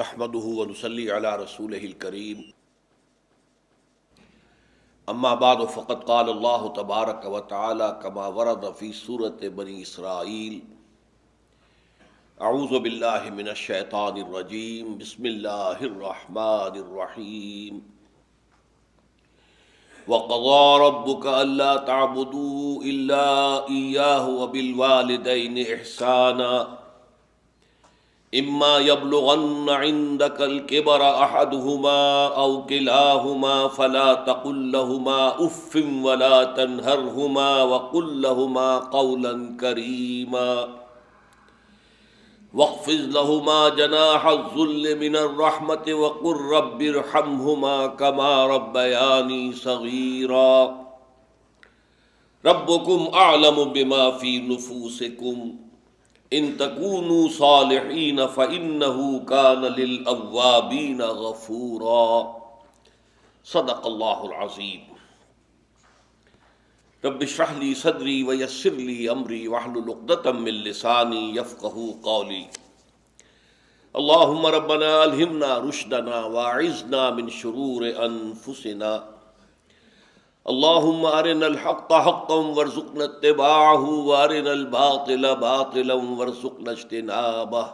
نحمده ونصلي على رسوله الكريم اما بعد فقد قال الله تبارك وتعالى كما ورد في سورة بني اسرائيل اعوذ بالله من الشیطان الرجیم بسم اللہ الرحمن الرحیم وقضى ربك ألا تعبدوا إلا إياه وبالوالدين إحسانا إما يبلغن عندك الكبر أحدهما أو كلاهما فلا تقل لهما أف ولا تنهرهما وقل لهما قولا كريما واخفض لهما جناح الذل من الرحمة وقل رب ارحمهما كما ربياني صغيرا ربكم أعلم بما في نفوسكم ان تکونوا صالحین فإنہ کان للأوابین غفورا صدق اللہ العظیم رب اشرح لی صدری ویسر لی امری واحلل عقدۃ من لسانی یفقہوا قولی اللہم ربنا الہمنا رشدنا واعذنا من شرور انفسنا اللہم ارنا الحق حقا وارزقنا اتباعہ وارنا الباطل باطلا وارزقنا اجتنابہ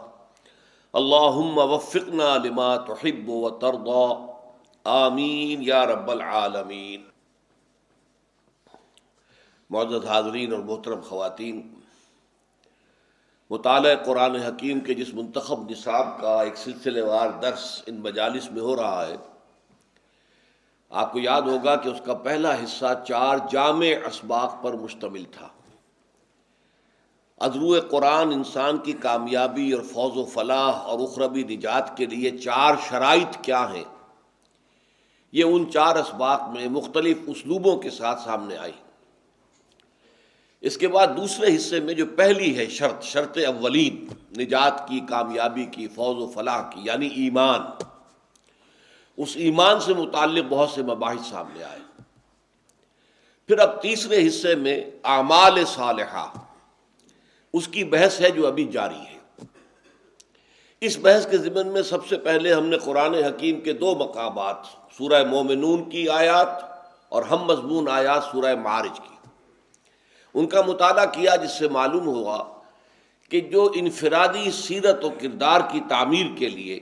اللہم وفقنا لما تحب وترضى آمین یا رب العالمین۔ معزز حاضرین اور محترم خواتین، مطالعہ قرآن حکیم کے جس منتخب نصاب کا ایک سلسلے وار درس ان مجالس میں ہو رہا ہے، آپ کو یاد ہوگا کہ اس کا پہلا حصہ 4 جامع اسباق پر مشتمل تھا۔ از روئے قرآن انسان کی کامیابی اور فوز و فلاح اور اخروی نجات کے لیے 4 شرائط کیا ہیں، یہ ان 4 اسباق میں مختلف اسلوبوں کے ساتھ سامنے آئی۔ اس کے بعد دوسرے حصے میں جو پہلی ہے شرط اولین نجات کی، کامیابی کی، فوز و فلاح کی، یعنی ایمان، اس ایمان سے متعلق بہت سے مباحث سامنے آئے۔ پھر اب تیسرے حصے میں اعمال صالحہ، اس کی بحث ہے جو ابھی جاری ہے۔ اس بحث کے ضمن میں سب سے پہلے ہم نے قرآن حکیم کے 2 مقامات، سورہ مومنون کی آیات اور ہم مضمون آیات سورہ معارج کی، ان کا مطالعہ کیا، جس سے معلوم ہوا کہ جو انفرادی سیرت و کردار کی تعمیر کے لیے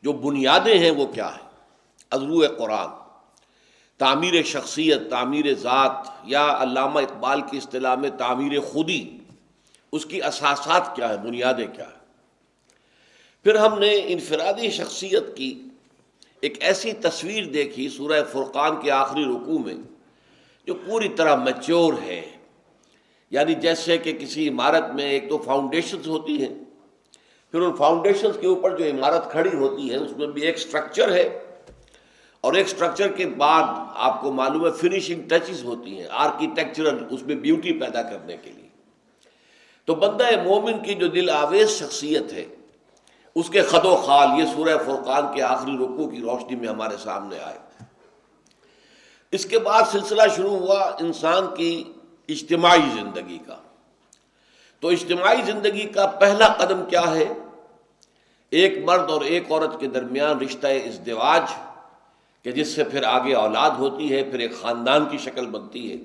جو بنیادیں ہیں وہ کیا ہیں۔ از روئے قرآن تعمیر شخصیت، تعمیر ذات، یا علامہ اقبال کی اصطلاح میں تعمیر خودی، اس کی اساسات کیا ہیں، بنیادیں کیا ہیں۔ پھر ہم نے انفرادی شخصیت کی ایک ایسی تصویر دیکھی سورہ فرقان کے آخری رکوع میں جو پوری طرح میچور ہے، یعنی جیسے کہ کسی عمارت میں ایک تو فاؤنڈیشنز ہوتی ہیں، پھر ان فاؤنڈیشنز کے اوپر جو عمارت کھڑی ہوتی ہے اس میں بھی ایک سٹرکچر ہے، اور ایک سٹرکچر کے بعد آپ کو معلوم ہے فنیشنگ ٹچز ہوتی ہیں آرکیٹیکچرل، اس میں بیوٹی پیدا کرنے کے لیے۔ تو بندہ مومن کی جو دل آویز شخصیت ہے، اس کے خد و خال یہ سورہ فرقان کے آخری رکوع کی روشنی میں ہمارے سامنے آئے۔ اس کے بعد سلسلہ شروع ہوا انسان کی اجتماعی زندگی کا۔ تو اجتماعی زندگی کا پہلا قدم کیا ہے؟ ایک مرد اور ایک عورت کے درمیان رشتہ ازدواج، کہ جس سے پھر آگے اولاد ہوتی ہے، پھر ایک خاندان کی شکل بنتی ہے۔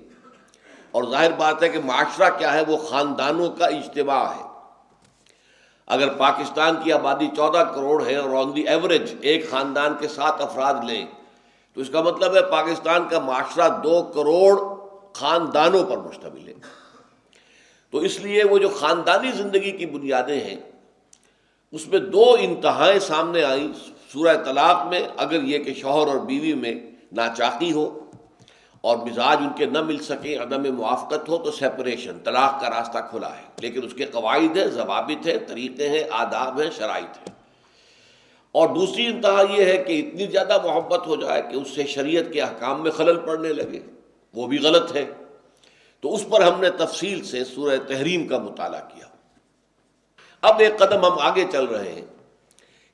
اور ظاہر بات ہے کہ معاشرہ کیا ہے، وہ خاندانوں کا اجتماع ہے۔ اگر پاکستان کی آبادی 14 کروڑ ہے اور آن دی ایوریج ایک خاندان کے 7 افراد لیں، تو اس کا مطلب ہے پاکستان کا معاشرہ 2 کروڑ خاندانوں پر مشتمل ہے۔ تو اس لیے وہ جو خاندانی زندگی کی بنیادیں ہیں، اس میں 2 انتہائیں سامنے آئیں سورہ طلاق میں۔ اگر یہ کہ شوہر اور بیوی میں ناچاقی ہو اور مزاج ان کے نہ مل سکیں، عدم موافقت ہو، تو سیپریشن، طلاق کا راستہ کھلا ہے، لیکن اس کے قواعد ہیں، ضوابط ہیں، طریقے ہیں، آداب ہیں، شرائط ہیں۔ اور دوسری انتہا یہ ہے کہ اتنی زیادہ محبت ہو جائے کہ اس سے شریعت کے احکام میں خلل پڑنے لگے، وہ بھی غلط ہے۔ تو اس پر ہم نے تفصیل سے سورہ تحریم کا مطالعہ کیا۔ اب ایک قدم ہم آگے چل رہے ہیں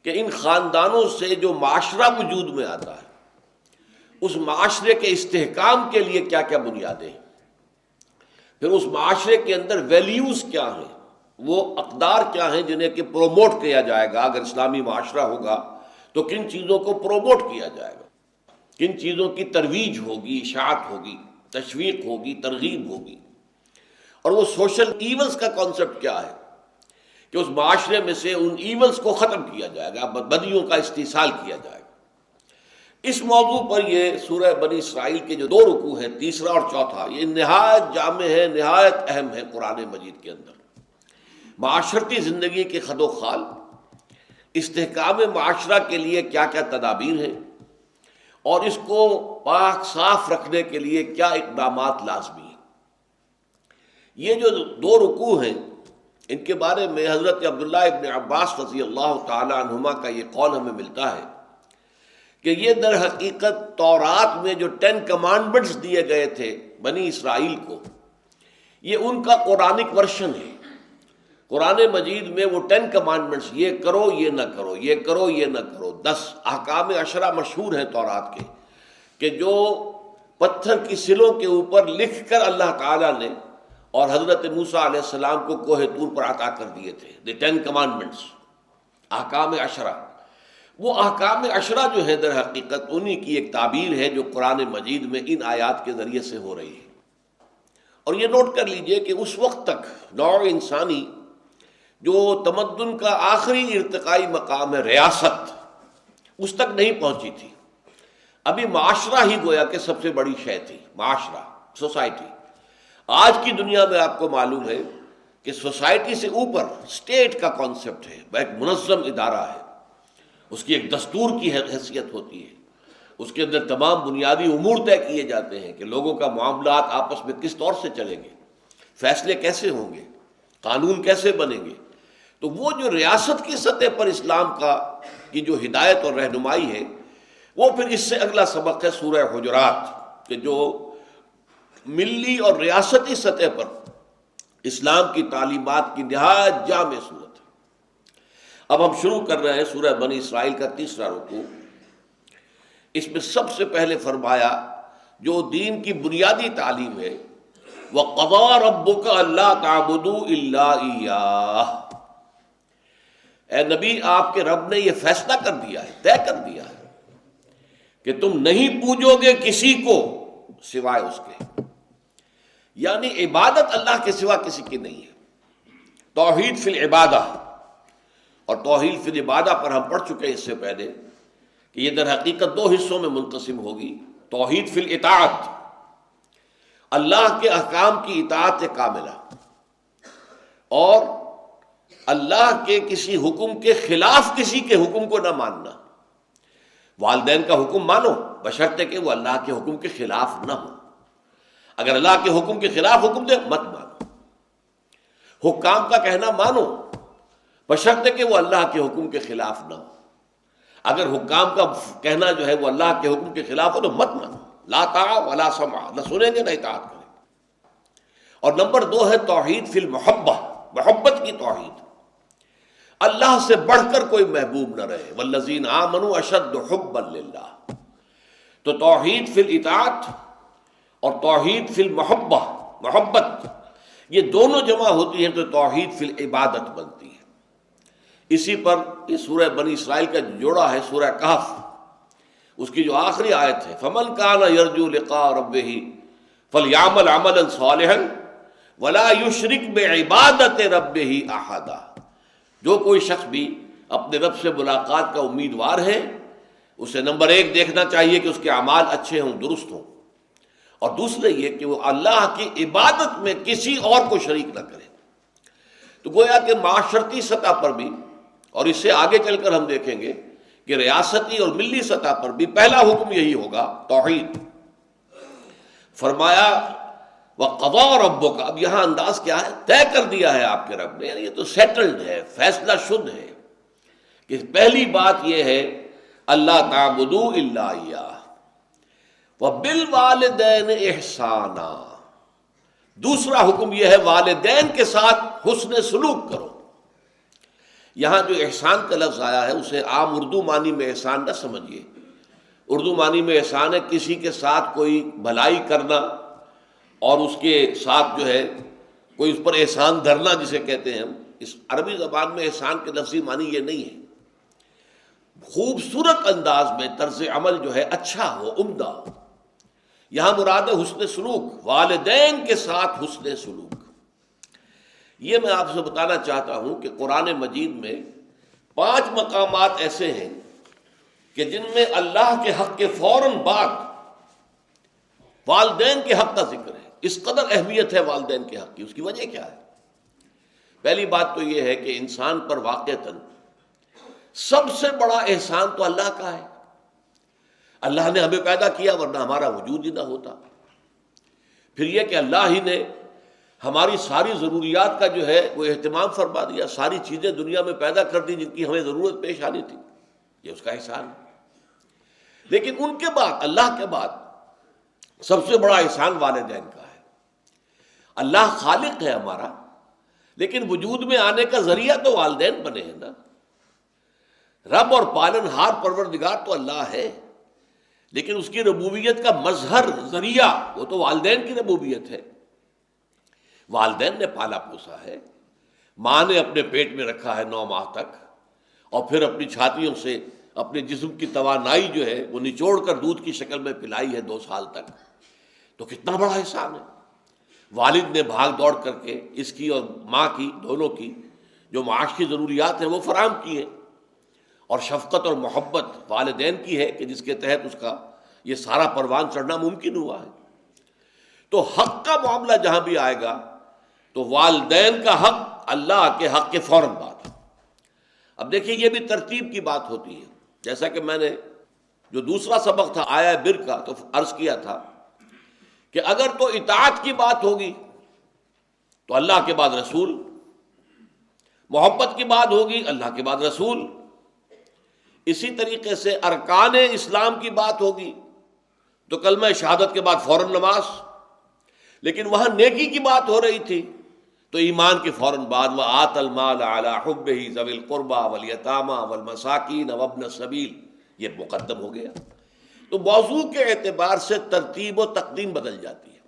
کہ ان خاندانوں سے جو معاشرہ وجود میں آتا ہے، اس معاشرے کے استحکام کے لیے کیا کیا بنیادیں ہیں، پھر اس معاشرے کے اندر ویلیوز کیا ہیں، وہ اقدار کیا ہیں جنہیں کہ پروموٹ کیا جائے گا. اگر اسلامی معاشرہ ہوگا تو کن چیزوں کو پروموٹ کیا جائے گا، کن چیزوں کی ترویج ہوگی، اشاعت ہوگی، تشویق ہوگی، ترغیب ہوگی. اور وہ سوشل ایونز کا کانسیپٹ کیا ہے کہ اس معاشرے میں سے ان ایونز کو ختم کیا جائے گا، بدیوں کا استحصال کیا جائے گا. اس موضوع پر یہ سورہ بنی اسرائیل کے جو 2 رکوع ہیں، تیسرا اور چوتھا، یہ نہایت جامع ہے، نہایت اہم ہے قرآن مجید کے اندر. معاشرتی زندگی کے خد و خال، استحکام معاشرہ کے لیے کیا کیا تدابیر ہیں، اور اس کو پاک صاف رکھنے کے لیے کیا اقدامات لازمی ہیں. یہ جو 2 رکوع ہیں، ان کے بارے میں حضرت عبداللہ ابن عباس رضی اللہ تعالی عنہما کا یہ قول ہمیں ملتا ہے کہ یہ در حقیقت تورات میں جو 10 کمانڈمنٹس دیے گئے تھے بنی اسرائیل کو، یہ ان کا قرآنک ورشن ہے. قرآن مجید میں وہ 10 کمانڈمنٹس، یہ کرو یہ نہ کرو، یہ کرو یہ نہ کرو، 10 احکام عشرہ مشہور ہیں تورات کے، کہ جو پتھر کی سلوں کے اوپر لکھ کر اللہ تعالیٰ نے اور حضرت موسیٰ علیہ السلام کو کوہ طور پر عطا کر دیے تھے. دی 10 کمانڈمنٹس، احکام عشرہ. وہ احکام عشرہ جو ہے در حقیقت انہی کی ایک تعبیر ہے جو قرآن مجید میں ان آیات کے ذریعے سے ہو رہی ہے. اور یہ نوٹ کر لیجئے کہ اس وقت تک نوع انسانی جو تمدن کا آخری ارتقائی مقام ہے، ریاست، اس تک نہیں پہنچی تھی. ابھی معاشرہ ہی گویا کہ سب سے بڑی شے تھی، معاشرہ، سوسائٹی. آج کی دنیا میں آپ کو معلوم ہے کہ سوسائٹی سے اوپر اسٹیٹ کا کانسیپٹ ہے، وہ ایک منظم ادارہ ہے، اس کی ایک دستور کی حیثیت ہوتی ہے، اس کے اندر تمام بنیادی امور طے کیے جاتے ہیں کہ لوگوں کا معاملات آپس میں کس طور سے چلیں گے، فیصلے کیسے ہوں گے، قانون کیسے بنیں گے. تو وہ جو ریاست کی سطح پر اسلام کی جو ہدایت اور رہنمائی ہے، وہ پھر اس سے اگلا سبق ہے سورہ حجرات، کہ جو ملی اور ریاستی سطح پر اسلام کی تعلیمات کی نہایت جامع صورت ہے. اب ہم شروع کر رہے ہیں سورہ بنی اسرائیل کا 3را رکوع. اس میں سب سے پہلے فرمایا جو دین کی بنیادی تعلیم ہے، وَقَضَىٰ رَبُّكَ أَلَّا تَعْبُدُوا إِلَّا إِيَّاهُ. اے نبی، آپ کے رب نے یہ فیصلہ کر دیا ہے، طے کر دیا ہے کہ تم نہیں پوجو گے کسی کو سوائے اس کے. یعنی عبادت اللہ کے سوا کسی کی نہیں ہے. توحید فی العبادہ، اور توحید فی العبادہ پر ہم پڑھ چکے اس سے پہلے کہ یہ در حقیقت 2 حصوں میں منقسم ہوگی. توحید فی الاطاعت، اللہ کے احکام کی اطاعت کاملہ، اور اللہ کے کسی حکم کے خلاف کسی کے حکم کو نہ ماننا. والدین کا حکم مانو بشرطے کہ وہ اللہ کے حکم کے خلاف نہ ہو. اگر اللہ کے حکم کے خلاف حکم دے مت مانو. حکام کا کہنا مانو بشرطے کہ وہ اللہ کے حکم کے خلاف نہ ہو. اگر حکام کا کہنا جو ہے وہ اللہ کے حکم کے خلاف ہو تو مت مانو. لا طاعہ ولا سمع، نہ سنیں گے نہ اطاعت کریں. اور نمبر 2 ہے توحید فی المحبہ، محبت کی توحید. اللہ سے بڑھ کر کوئی محبوب نہ رہے. والذین آمنوا اشد حبا للہ. تو توحید فی الاطاعت اور توحید فی المحبہ، محبت، یہ دونوں جمع ہوتی ہیں تو توحید فی العبادت بنتی ہے. اسی پر یہ سورہ بنی اسرائیل کا جوڑا ہے سورہ کہف، اس کی جو آخری آیت ہے فَمَنْ كَانَ يَرْجُو لِقَاءَ رَبِّهِ فَلْيَعْمَلْ عَمَلًا صَالِحًا وَلَا يُشْرِكْ بِعِبَادَةِ رَبِّهِ أَحَدًا. جو کوئی شخص بھی اپنے رب سے ملاقات کا امیدوار ہے، اسے نمبر 1 دیکھنا چاہیے کہ اس کے اعمال اچھے ہوں، درست ہوں، اور دوسرے یہ کہ وہ اللہ کی عبادت میں کسی اور کو شریک نہ کرے. تو گویا کہ معاشرتی سطح پر بھی، اور اس سے آگے چل کر ہم دیکھیں گے کہ ریاستی اور ملی سطح پر بھی پہلا حکم یہی ہوگا، توحید. فرمایا وَقَضَىٰ رَبُّكَ. اب یہاں انداز کیا ہے؟ طے کر دیا ہے آپ کے رب نے، یعنی یہ تو سیٹلڈ ہے، فیصلہ شد ہے کہ پہلی بات یہ ہے اللہ تعبدوا الا اياه وبالوالدین احسانا. دوسرا حکم یہ ہے والدین کے ساتھ حسن سلوک کرو. یہاں جو احسان کا لفظ آیا ہے اسے عام اردو معنی میں احسان نہ سمجھیے. اردو معنی میں احسان ہے کسی کے ساتھ کوئی بھلائی کرنا اور اس کے ساتھ جو ہے کوئی اس پر احسان دھرنا جسے کہتے ہیں ہم، اس عربی زبان میں احسان کے لفظی معنی یہ نہیں ہے، خوبصورت انداز میں طرز عمل جو ہے اچھا ہو، عمدہ ہو۔ یہاں مراد ہے حسن سلوک، والدین کے ساتھ حسن سلوک۔ یہ میں آپ سے بتانا چاہتا ہوں کہ قرآن مجید میں 5 مقامات ایسے ہیں کہ جن میں اللہ کے حق کے فوراً بعد والدین کے حق کا ذکر ہے۔ اس قدر اہمیت ہے والدین کے حق کی، اس کی وجہ کیا ہے؟ پہلی بات تو یہ ہے کہ انسان پر واقعتاً سب سے بڑا احسان تو اللہ کا ہے۔ اللہ نے ہمیں پیدا کیا، ورنہ ہمارا وجود ہی نہ ہوتا۔ پھر یہ کہ اللہ ہی نے ہماری ساری ضروریات کا جو ہے وہ اہتمام فرما دیا، ساری چیزیں دنیا میں پیدا کر دی جن کی ہمیں ضرورت پیش آنی تھی، یہ اس کا احسان ہے۔ لیکن ان کے بعد، اللہ کے بعد سب سے بڑا احسان والدین کا ہے۔ اللہ خالق ہے ہمارا، لیکن وجود میں آنے کا ذریعہ تو والدین بنے ہیں نا۔ رب اور پالن ہار پروردگار تو اللہ ہے، لیکن اس کی ربوبیت کا مظہر، ذریعہ، وہ تو والدین کی ربوبیت ہے۔ والدین نے پالا پوسا ہے، ماں نے اپنے پیٹ میں رکھا ہے 9 ماہ تک، اور پھر اپنی چھاتیوں سے اپنے جسم کی توانائی جو ہے وہ نچوڑ کر دودھ کی شکل میں پلائی ہے 2 سال تک۔ تو کتنا بڑا احسان ہے۔ والد نے بھاگ دوڑ کر کے اس کی اور ماں کی، دونوں کی جو معاش کی ضروریات ہیں وہ فراہم کی ہیں، اور شفقت اور محبت والدین کی ہے کہ جس کے تحت اس کا یہ سارا پروان چڑھنا ممکن ہوا ہے۔ تو حق کا معاملہ جہاں بھی آئے گا تو والدین کا حق اللہ کے حق کے فوراً بعد۔ اب دیکھیے یہ بھی ترتیب کی بات ہوتی ہے، جیسا کہ میں نے جو دوسرا سبق تھا آیا بر کا تو عرض کیا تھا کہ اگر تو اطاعت کی بات ہوگی تو اللہ کے بعد رسول، محبت کی بات ہوگی اللہ کے بعد رسول، اسی طریقے سے ارکان اسلام کی بات ہوگی تو کلمہ شہادت کے بعد فوراً نماز، لیکن وہاں نیکی کی بات ہو رہی تھی تو ایمان کے فوراً بعد وَآتَ الْمَالَ عَلَىٰ حُبِّهِ ذَوِي الْقُرْبَىٰ وَالْيَتَامَىٰ وَالْمَسَاكِينَ وَابْنَ السَّبِيلِ، یہ مقدم ہو گیا۔ تو موضوع کے اعتبار سے ترتیب و تقدیم بدل جاتی ہے۔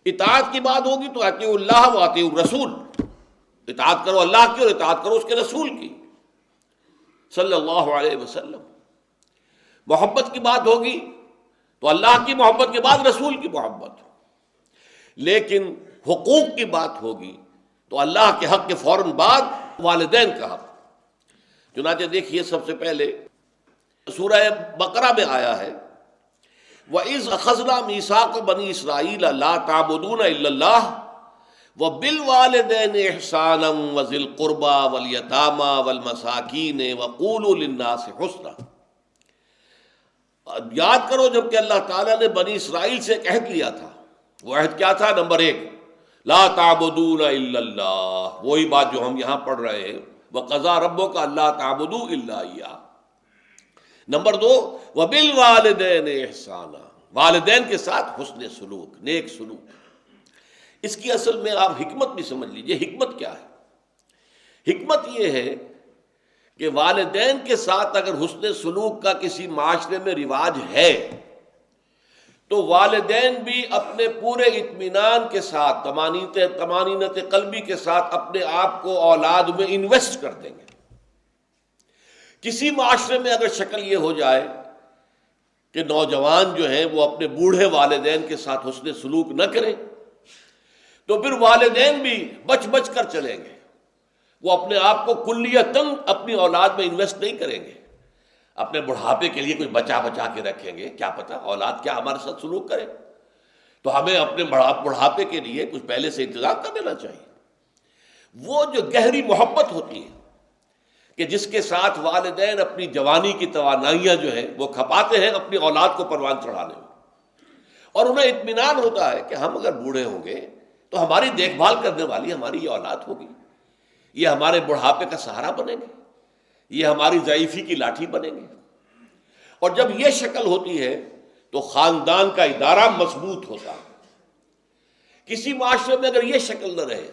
اطاعت کی بات ہوگی تو اطیعوا اللہ واطیعوا الرسول، اطاعت کرو اللہ کی اور اطاعت کرو اس کے رسول کی صلی اللہ علیہ وسلم۔ محبت کی بات ہوگی تو اللہ کی محبت کے بعد رسول کی محبت، لیکن حقوق کی بات ہوگی تو اللہ کے حق کے فوراً بعد والدین کا حق۔ چنانچہ دیکھیے سب سے پہلے سورہ بقرہ میں آیا ہے وَإِذْ أَخَذْنَا مِيثَاقَ بَنِي إِسْرَائِيلَ لَا تَعْبُدُونَ إِلَّا اللَّهَ وَبِالْوَالِدَيْنِ إِحْسَانًا وَذِي الْقُرْبَىٰ وَالْيَتَامَىٰ وَالْمَسَاكِينِ وَقُولُوا لِلنَّاسِ حُسْنًا۔ یاد کرو جب کہ اللہ تعالیٰ نے بنی اسرائیل سے ایک عہد لیا تھا۔ وہ عہد کیا تھا؟ نمبر 1 لا تعبدون الا اللہ، وہی بات جو ہم یہاں پڑھ رہے ہیں وَقَضَىٰ رَبُّكَ أَلَّا تَعْبُدُوا إِلَّا إِيَّاهُ۔ نمبر 2 وَبِالْوَالِدَيْنِ إِحْسَانًا، والدین کے ساتھ حسن سلوک، نیک سلوک۔ اس کی اصل میں آپ حکمت بھی سمجھ لیجئے، حکمت کیا ہے؟ حکمت یہ ہے کہ والدین کے ساتھ اگر حسن سلوک کا کسی معاشرے میں رواج ہے تو والدین بھی اپنے پورے اطمینان کے ساتھ، طمانینت قلبی کے ساتھ اپنے آپ کو اولاد میں انویسٹ کر دیں گے۔ کسی معاشرے میں اگر شکل یہ ہو جائے کہ نوجوان جو ہیں وہ اپنے بوڑھے والدین کے ساتھ حسن سلوک نہ کریں تو پھر والدین بھی بچ بچ کر چلیں گے، وہ اپنے آپ کو کلیتاً اپنی اولاد میں انویسٹ نہیں کریں گے، اپنے بڑھاپے کے لیے کچھ بچا کے رکھیں گے، کیا پتہ اولاد کیا ہمارے ساتھ سلوک کرے، تو ہمیں اپنے بڑھاپے کے لیے کچھ پہلے سے انتظام کر لینا چاہیے۔ وہ جو گہری محبت ہوتی ہے کہ جس کے ساتھ والدین اپنی جوانی کی توانائیاں جو ہیں وہ کھپاتے ہیں اپنی اولاد کو پروان چڑھانے میں، اور انہیں اطمینان ہوتا ہے کہ ہم اگر بوڑھے ہوں گے تو ہماری دیکھ بھال کرنے والی ہماری یہ اولاد ہوگی، یہ ہمارے بڑھاپے کا سہارا بنیں گے، یہ ہماری ضعیفی کی لاٹھی بنیں گے۔ اور جب یہ شکل ہوتی ہے تو خاندان کا ادارہ مضبوط ہوتا ہے۔ کسی معاشرے میں اگر یہ شکل نہ رہے،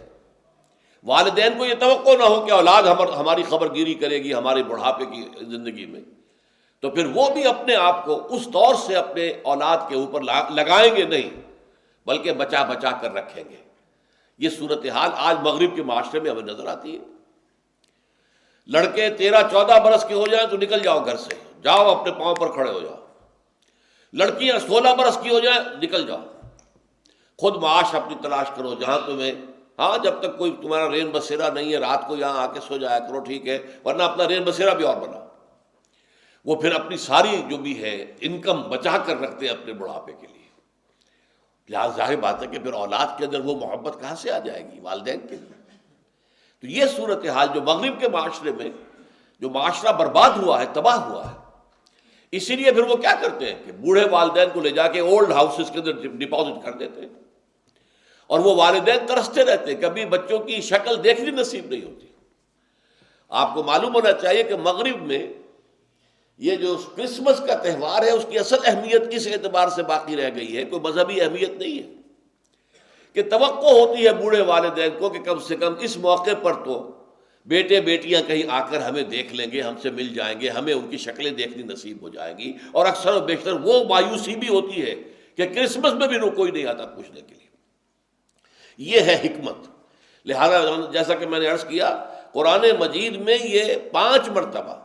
والدین کو یہ توقع نہ ہو کہ اولاد ہماری خبر گیری کرے گی ہمارے بڑھاپے کی زندگی میں، تو پھر وہ بھی اپنے آپ کو اس طور سے اپنے اولاد کے اوپر لگائیں گے نہیں، بلکہ بچا کر رکھیں گے۔ یہ صورتحال آج مغرب کے معاشرے میں ہمیں نظر آتی ہے. لڑکے 13-14 برس کے ہو جائیں تو نکل جاؤ گھر سے، جاؤ اپنے پاؤں پر کھڑے ہو جاؤ. لڑکیاں 16 برس کی ہو جائیں نکل جاؤ، خود معاش اپنی تلاش کرو جہاں تمہیں، ہاں جب تک کوئی تمہارا رین بسیرا نہیں ہے رات کو یہاں آ کے سو جایا کرو، ٹھیک ہے، ورنہ اپنا رین بسیرا بھی اور بناؤ. وہ پھر اپنی ساری جو بھی ہے انکم بچا کر رکھتے ہیں اپنے بڑھاپے کے لیے. لہٰذا ظاہر بات ہے کہ پھر اولاد کے اندر وہ محبت کہاں سے آ جائے گی والدین کے لیے. تو یہ صورتحال جو مغرب کے معاشرے میں جو معاشرہ برباد ہوا ہے، تباہ ہوا ہے، اسی لیے پھر وہ کیا کرتے ہیں کہ بوڑھے والدین کو لے جا کے اولڈ ہاؤسز کے اندر ڈپازٹ کر دیتے ہیں، اور وہ والدین ترستے رہتے ہیں، کبھی بچوں کی شکل دیکھنی نصیب نہیں ہوتی. آپ کو معلوم ہونا چاہیے کہ مغرب میں یہ جو کرسمس کا تہوار ہے اس کی اصل اہمیت کس اعتبار سے باقی رہ گئی ہے، کوئی مذہبی اہمیت نہیں ہے، کہ توقع ہوتی ہے بوڑھے والدین کو کہ کم سے کم اس موقع پر تو بیٹے بیٹیاں کہیں آ کر ہمیں دیکھ لیں گے، ہم سے مل جائیں گے، ہمیں ان کی شکلیں دیکھنی نصیب ہو جائیں گی. اور اکثر و بیشتر وہ مایوسی بھی ہوتی ہے کہ کرسمس میں بھی کوئی نہیں آتا پوچھنے کے لیے. یہ ہے حکمت. لہذا جیسا کہ میں نے عرض کیا، قرآن مجید میں یہ 5 مرتبہ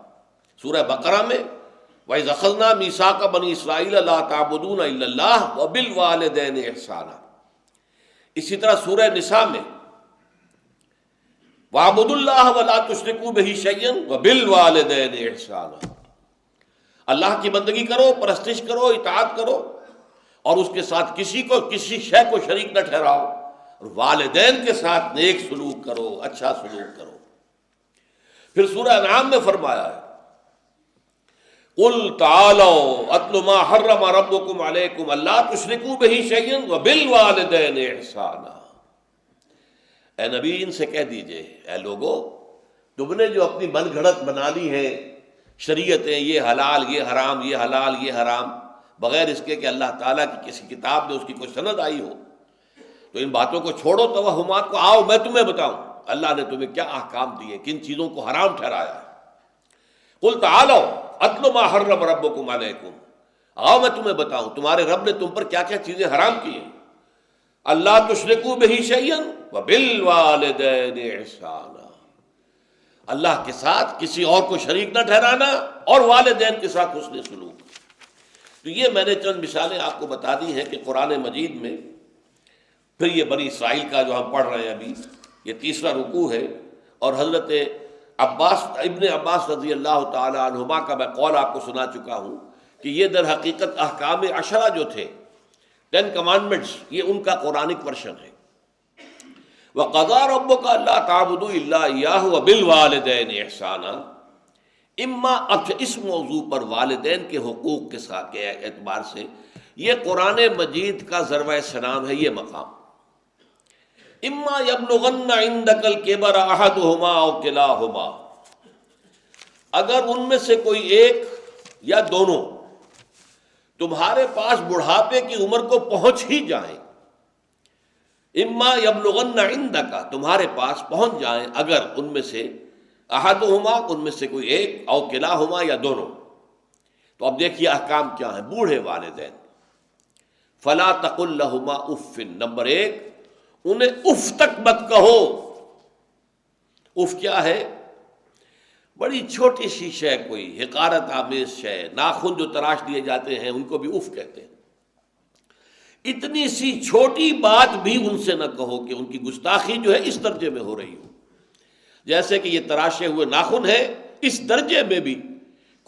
سورہ بقرہ میں وَإِذْ أَخَذْنَا مِيثَاقَ بَنِي إِسْرَائِيلَ لَا تَعْبُدُونَ إِلَّا اللَّهَ وَبِالْوَالِدَيْنِ إِحْسَانًا. اسی طرح سورہ نساء میں وَاعْبُدُوا اللَّهَ وَلَا تُشْرِكُوا بِهِ شَيْئًا وَبِالْوَالِدَيْنِ إِحْسَانًا. اللہ کی بندگی کرو، پرستش کرو، اطاعت کرو، اور اس کے ساتھ کسی شے کو شریک نہ ٹھہراؤ، اور والدین کے ساتھ نیک سلوک کرو، اچھا سلوک کرو. پھر سورہ انعام میں فرمایا ہے قُلْ تَعَالَوْا أَتْلُ مَا حَرَّمَ رَبُّكُمْ عَلَيْكُمْ أَلَّا تُشْرِكُوا بِهِ شَيْئًا وَبِالْوَالِدَيْنِ إِحْسَانًا. اے نبی ان سے کہہ دیجئے، اے لوگو، تم نے جو اپنی من گھڑت بنا لی ہیں شریعتیں، یہ حلال یہ حرام، یہ حلال یہ حرام، بغیر اس کے کہ اللہ تعالیٰ کی کسی کتاب میں اس کی کوئی سند آئی ہو، تو ان باتوں کو چھوڑو، توہمات کو. آؤ میں تمہیں بتاؤں اللہ نے تمہیں کیا احکام دیے، کن چیزوں کو حرام ٹھہرایا ہے. قُلْ تَعَالَوْا أَتْلُ مَا حَرَّمَ رَبُّكُمْ عَلَيْكُمْ. آؤ میں تمہیں بتاؤں تمہارے رب نے تم پر کیا کیا چیزیں حرام کی ہیں. اللہ تشرکوا بہ شیئا وبالوالدین احسانا، اللہ کے ساتھ کسی اور کو شریک نہ ٹھہرانا، اور والدین کے ساتھ حسن سلوک. تو یہ میں نے چند مثالیں آپ کو بتا دی ہیں کہ قرآن مجید میں. پھر یہ بنی اسرائیل کا جو ہم پڑھ رہے ہیں ابھی، یہ 3واں رکوع ہے، اور حضرت ابن عباس رضی اللہ تعالی عنہما کا میں قول آپ کو سنا چکا ہوں کہ یہ در حقیقت احکام عشرہ جو تھے، 10 کمانڈمنٹس، یہ ان کا قرآنک ورشن ہے. وَقَضَىٰ رَبُّكَ أَلَّا تَعْبُدُوا إِلَّا إِيَّاهُ وَبِالْوَالِدَيْنِ إِحْسَانًا. اس موضوع پر والدین کے حقوق کے ساتھ کے اعتبار سے یہ قرآن مجید کا ذروۂ سنام ہے. یہ مقام اما یبلغن عندک الکبر احدہما او کلاہما، اگر ان میں سے کوئی ایک یا دونوں تمہارے پاس بڑھاپے کی عمر کو پہنچ ہی جائیں. اما یبلغن عندک، تمہارے پاس پہنچ جائیں اگر ان میں سے احدہما، ان میں سے کوئی ایک، او کلاہما، یا دونوں. تو اب دیکھیے احکام کیا ہیں. بوڑھے والدین، فلا تقل لہما اف. نمبر 1، انہیں اف تک مت کہو. اف کیا ہے؟ بڑی چھوٹی سی شے، کوئی حقارت آمیز شے، ناخن جو تراش دیے جاتے ہیں ان کو بھی اف کہتے ہیں. اتنی سی چھوٹی بات بھی ان سے نہ کہو کہ ان کی گستاخی جو ہے اس درجے میں ہو رہی ہو. جیسے کہ یہ تراشے ہوئے ناخن ہے، اس درجے میں بھی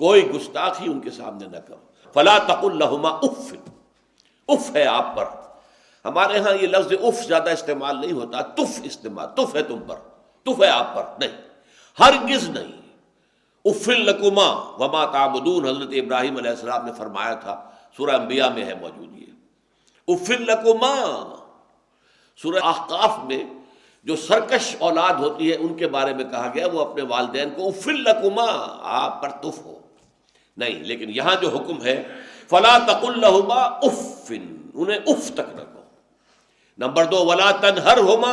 کوئی گستاخی ان کے سامنے نہ کرو. فلا تقل لہما اف. اف ہے آپ پر. ہمارے ہاں یہ لفظ اف زیادہ استعمال نہیں ہوتا، تف استعمال. تف ہے تم پر، تف ہے آپ پر. نہیں، ہرگز نہیں. اف لکما وما تعبدون، حضرت ابراہیم علیہ السلام نے فرمایا تھا، سورہ انبیاء میں ہے موجود یہ. اف لکما. سورہ احقاف میں جو سرکش اولاد ہوتی ہے ان کے بارے میں کہا گیا وہ اپنے والدین کو اف لکما، آپ پر تف ہو. نہیں، لیکن یہاں جو حکم ہے فلا تقل لہما اف، انہیں اف تک نہ کہو. نمبر 2، ولا تنہرہما،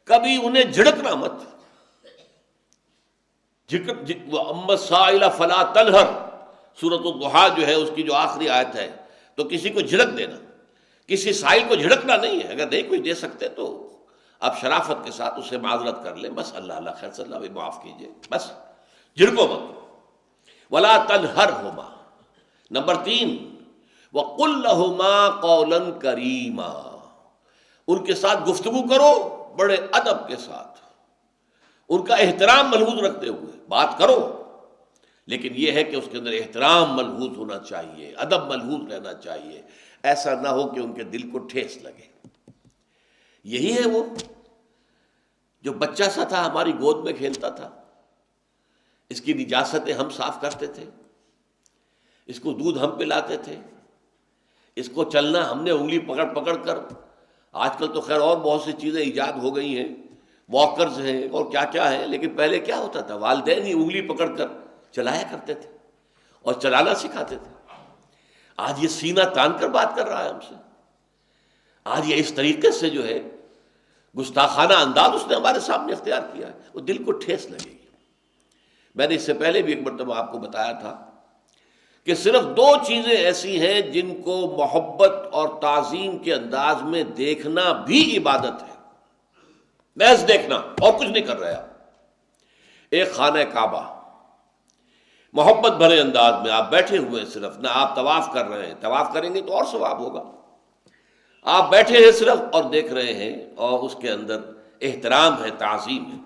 کبھی انہیں جھڑکنا مت. اما السائل فلا تنہر، سورۃ الضحیٰ جو ہے اس کی جو آخری آیت ہے، تو کسی کو جھڑک دینا، کسی سائل کو جھڑکنا نہیں ہے، اگر نہیں کوئی دے سکتے تو آپ شرافت کے ساتھ اسے معذرت کر لیں، بس اللہ اللہ خیر صلی اللہ علیہ معاف کیجیے، بس جھڑکو مت۔ ولا تنہرہما، نمبر 3، وقل لہما قولا کریما، ان کے ساتھ گفتگو کرو بڑے ادب کے ساتھ، ان کا احترام ملحوظ رکھتے ہوئے بات کرو، لیکن یہ ہے کہ اس کے اندر احترام ملحوظ ہونا چاہیے، ادب ملحوظ رہنا چاہیے، ایسا نہ ہو کہ ان کے دل کو ٹھیس لگے۔ یہی ہے وہ جو بچہ سا تھا ہماری گود میں کھیلتا تھا، اس کی نجاستیں ہم صاف کرتے تھے، اس کو دودھ ہم پلاتے تھے، اس کو چلنا ہم نے انگلی پکڑ پکڑ کر، آج کل تو خیر اور بہت سی چیزیں ایجاد ہو گئی ہیں، واکرز ہیں اور کیا کیا ہے، لیکن پہلے کیا ہوتا تھا، والدین ہی انگلی پکڑ کر چلایا کرتے تھے اور چلانا سکھاتے تھے۔ آج یہ سینہ تان کر بات کر رہا ہے ہم سے، آج یہ اس طریقے سے جو ہے گستاخانہ انداز اس نے ہمارے سامنے اختیار کیا ہے، وہ دل کو ٹھیس لگے گی۔ میں نے اس سے پہلے بھی ایک مرتبہ آپ کو بتایا تھا کہ صرف 2 چیزیں ایسی ہیں جن کو محبت اور تعظیم کے انداز میں دیکھنا بھی عبادت ہے، محض دیکھنا اور کچھ نہیں کر رہے آپ۔ ایک خانہ کعبہ، محبت بھرے انداز میں آپ بیٹھے ہوئے، صرف نہ آپ طواف کر رہے ہیں، طواف کریں گے تو اور ثواب ہوگا، آپ بیٹھے ہیں صرف اور دیکھ رہے ہیں، اور اس کے اندر احترام ہے، تعظیم ہے۔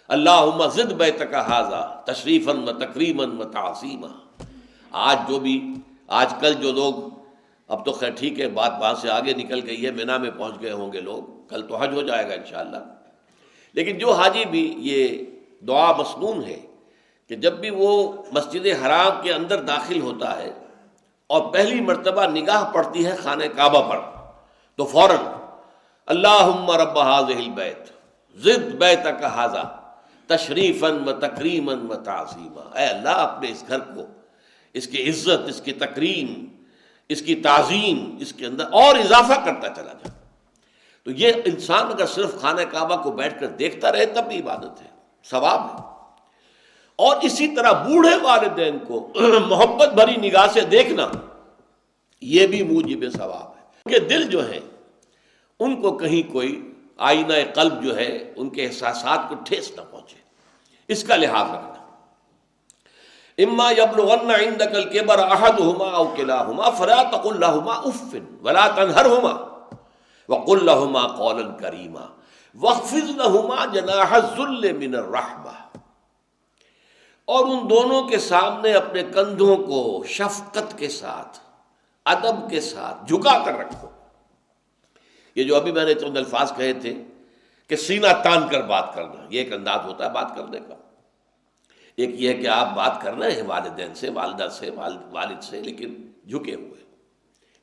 اللہم زد بیتک ھذا تشریفا و تکریما و تعظیما۔ آج کل جو لوگ، اب تو خیر ٹھیک ہے بات وہاں سے آگے نکل گئی ہے، مینا میں پہنچ گئے ہوں گے لوگ، کل تو حج ہو جائے گا انشاءاللہ، لیکن جو حاجی بھی یہ دعا مسنون ہے کہ جب بھی وہ مسجد حرام کے اندر داخل ہوتا ہے اور پہلی مرتبہ نگاہ پڑتی ہے خانہ کعبہ پر، تو فوراً اللہم رب ھذہ البیت زد بیتک ھذا تشریفا و تکریما و تعظیما، اے اللہ اپنے اس گھر کو، اس کی عزت، اس کی تکریم، اس کی تعظیم، اس کے اندر اور اضافہ کرتا چلا جائے۔ تو یہ انسان اگر صرف خانہ کعبہ کو بیٹھ کر دیکھتا رہے تب بھی عبادت ہے، ثواب ہے۔ اور اسی طرح بوڑھے والدین کو محبت بھری نگاہ سے دیکھنا، یہ بھی موجب ثواب ہے، کہ دل جو ہے ان کو کہیں کوئی آئینہ قلب جو ہے ان کے احساسات کو ٹھیس نہ پہنچے، اس کا لحاظ رکھنا۔ اما یبلغن عندک الکبر احدہما او کلاہما فلا تقل لہما اف ولا تنہرہما وقل لہما قولا کریما واخفض لہما جناح الذل من الرحمہ، اور ان دونوں کے سامنے اپنے کندھوں کو شفقت کے ساتھ، ادب کے ساتھ جھکا کر رکھو۔ یہ جو ابھی میں نے چند الفاظ کہے تھے کہ سینہ تان کر بات کرنا، یہ ایک انداز ہوتا ہے بات کرنے کا۔ ایک یہ ہے کہ آپ بات کر رہے ہیں والدین سے، والدہ سے، والد سے، لیکن جھکے ہوئے،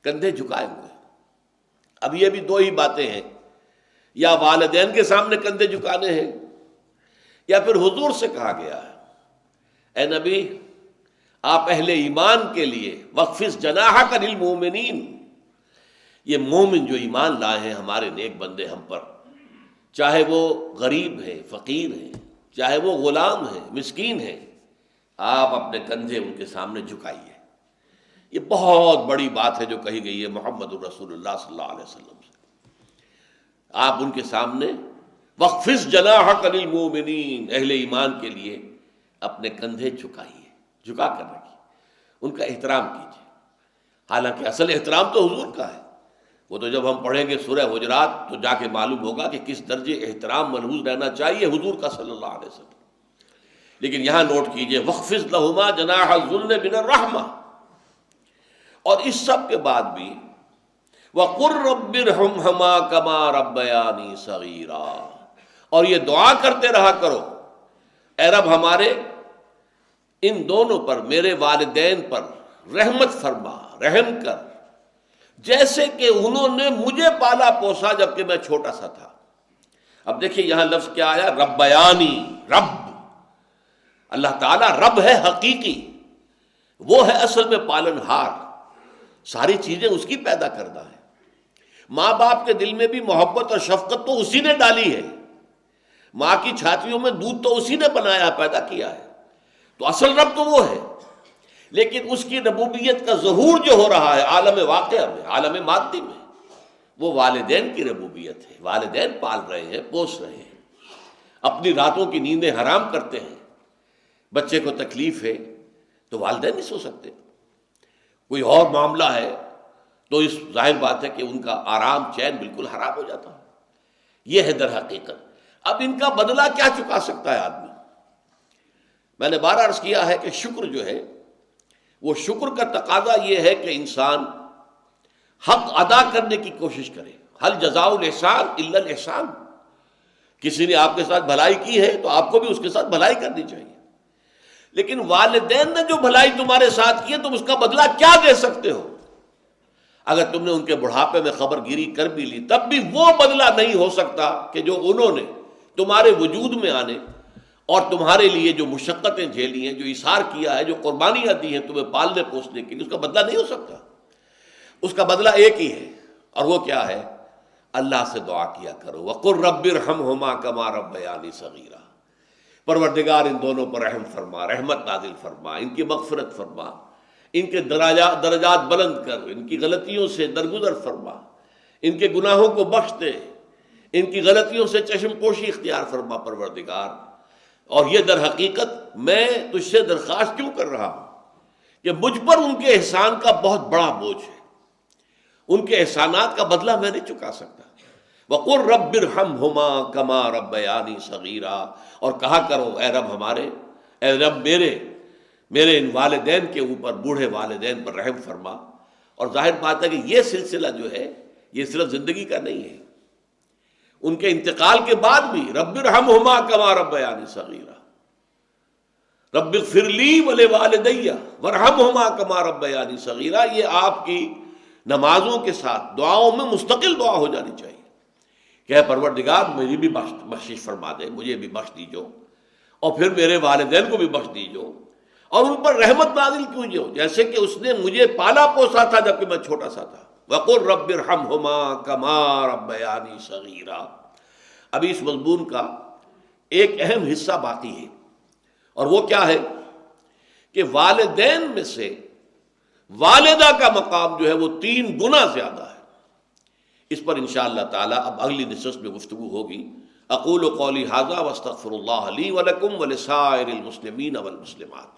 کندھے جھکائے ہوئے۔ اب یہ بھی 2 ہی باتیں ہیں، یا والدین کے سامنے کندھے جھکانے ہیں، یا پھر حضور سے کہا گیا ہے اے نبی آپ اہل ایمان کے لیے وخفض جناحک للمؤمنین، یہ مومن جو ایمان لائے ہیں ہمارے نیک بندے ہم پر، چاہے وہ غریب ہیں، فقیر ہیں، چاہے وہ غلام ہیں، مسکین ہیں، آپ اپنے کندھے ان کے سامنے جھکائیے۔ یہ بہت بڑی بات ہے جو کہی گئی ہے محمد الرسول اللہ صلی اللہ علیہ وسلم سے۔ آپ ان کے سامنے وخفض جناحک للمؤمنین، اہل ایمان کے لیے اپنے کندھے جھکائیے، جھکا کر رکھیے، ان کا احترام کیجیے۔ حالانکہ اصل احترام تو حضور کا ہے، وہ تو جب ہم پڑھیں گے سورہ حجرات تو جا کے معلوم ہوگا کہ کس درجے احترام ملحوظ رہنا چاہیے حضور کا صلی اللہ علیہ وسلم۔ لیکن یہاں نوٹ کیجئے وَخْفِضْ لَهُمَا جَنَاحَ الذُّلِّ مِنَ الرَّحْمَةِ، اور اس سب کے بعد بھی وَقُلْ رَبِّ ارْحَمْهُمَا كَمَا رَبَّيَانِي صَغِيرًا، اور یہ دعا کرتے رہا کرو اے رب ہمارے ان دونوں پر، میرے والدین پر رحمت فرما، رحم کر، جیسے کہ انہوں نے مجھے پالا پوسا جبکہ میں چھوٹا سا تھا۔ اب دیکھیے یہاں لفظ کیا آیا، ربیانی، رب، اللہ تعالیٰ رب ہے حقیقی، وہ ہے اصل میں پالن ہار، ساری چیزیں اس کی پیدا کردہ ہے۔ ماں باپ کے دل میں بھی محبت اور شفقت تو اسی نے ڈالی ہے، ماں کی چھاتیوں میں دودھ تو اسی نے بنایا، پیدا کیا ہے، تو اصل رب تو وہ ہے۔ لیکن اس کی ربوبیت کا ظہور جو ہو رہا ہے عالم واقعہ میں، عالم مادی میں، وہ والدین کی ربوبیت ہے۔ والدین پال رہے ہیں، پوس رہے ہیں، اپنی راتوں کی نیندیں حرام کرتے ہیں، بچے کو تکلیف ہے تو والدین نہیں سو سکتے، کوئی اور معاملہ ہے تو اس ظاہر بات ہے کہ ان کا آرام چین بالکل حرام ہو جاتا ہے۔ یہ ہے در حقیقت۔ اب ان کا بدلہ کیا چکا سکتا ہے آدمی؟ میں نے بار عرض کیا ہے کہ شکر جو ہے وہ شکر کا تقاضا یہ ہے کہ انسان حق ادا کرنے کی کوشش کرے۔ حل جزاء الاحسان الا الاحسان، کسی نے آپ کے ساتھ بھلائی کی ہے تو آپ کو بھی اس کے ساتھ بھلائی کرنی چاہیے۔ لیکن والدین نے جو بھلائی تمہارے ساتھ کی ہے تم اس کا بدلہ کیا دے سکتے ہو؟ اگر تم نے ان کے بڑھاپے میں خبر گیری کر بھی لی تب بھی وہ بدلہ نہیں ہو سکتا کہ جو انہوں نے تمہارے وجود میں آنے اور تمہارے لیے جو مشقتیں جھیلی ہیں، جو ایثار کیا ہے، جو قربانیاں دی ہیں تمہیں پالنے پوسنے کے لیے، اس کا بدلہ نہیں ہو سکتا۔ اس کا بدلہ ایک ہی ہے، اور وہ کیا ہے؟ اللہ سے دعا کیا کرو، وَقُلْ رَبِّ ارْحَمْهُمَا كَمَا رَبَّيَانِي صَغِيرًا، پروردگار ان دونوں پر رحم فرما، رحمت نازل فرما، ان کی مغفرت فرما، ان کے درجات بلند کر، ان کی غلطیوں سے درگزر فرما، ان کے گناہوں کو بخش دے، ان کی غلطیوں سے چشم پوشی اختیار فرما پروردگار۔ اور یہ در حقیقت میں تجھ سے درخواست کیوں کر رہا ہوں کہ مجھ پر ان کے احسان کا بہت بڑا بوجھ ہے، ان کے احسانات کا بدلہ میں نہیں چکا سکتا۔ وَقُلْ رَبِّ ارْحَمْهُمَا كَمَا رَبَّيَانِي صَغِيرًا، اور کہا کرو اے رب ہمارے، اے رب میرے ان والدین کے اوپر، بوڑھے والدین پر رحم فرما۔ اور ظاہر بات ہے کہ یہ سلسلہ جو ہے یہ صرف زندگی کا نہیں ہے، ان کے انتقال کے بعد بھی رب ارحمہما کما ربیانی صغیرا، رب اغفر لی ولوالدی وارحمہما کما ربیانی صغیرا، یہ آپ کی نمازوں کے ساتھ دعاؤں میں مستقل دعا ہو جانی چاہیے کہ اے پروردگار میری بھی بخشش فرما دے، مجھے بھی بخش دیجو، اور پھر میرے والدین کو بھی بخش دیجو، اور ان پر رحمت نازل کیجو جیسے کہ اس نے مجھے پالا پوسا تھا جب کہ میں چھوٹا سا تھا۔ وَقُلْ رَبِّ ارْحَمْهُمَا كَمَا رَبَّيَانِي صَغِيرًا۔ ابھی اس مضمون کا ایک اہم حصہ باقی ہے، اور وہ کیا ہے کہ والدین میں سے والدہ کا مقام جو ہے وہ 3 گنا زیادہ ہے۔ اس پر انشاءاللہ تعالی اب اگلی نشست میں گفتگو ہوگی۔ اقول قولی ھذا واستغفر اللہ لی ولکم ولسائر المسلمین والمسلمات۔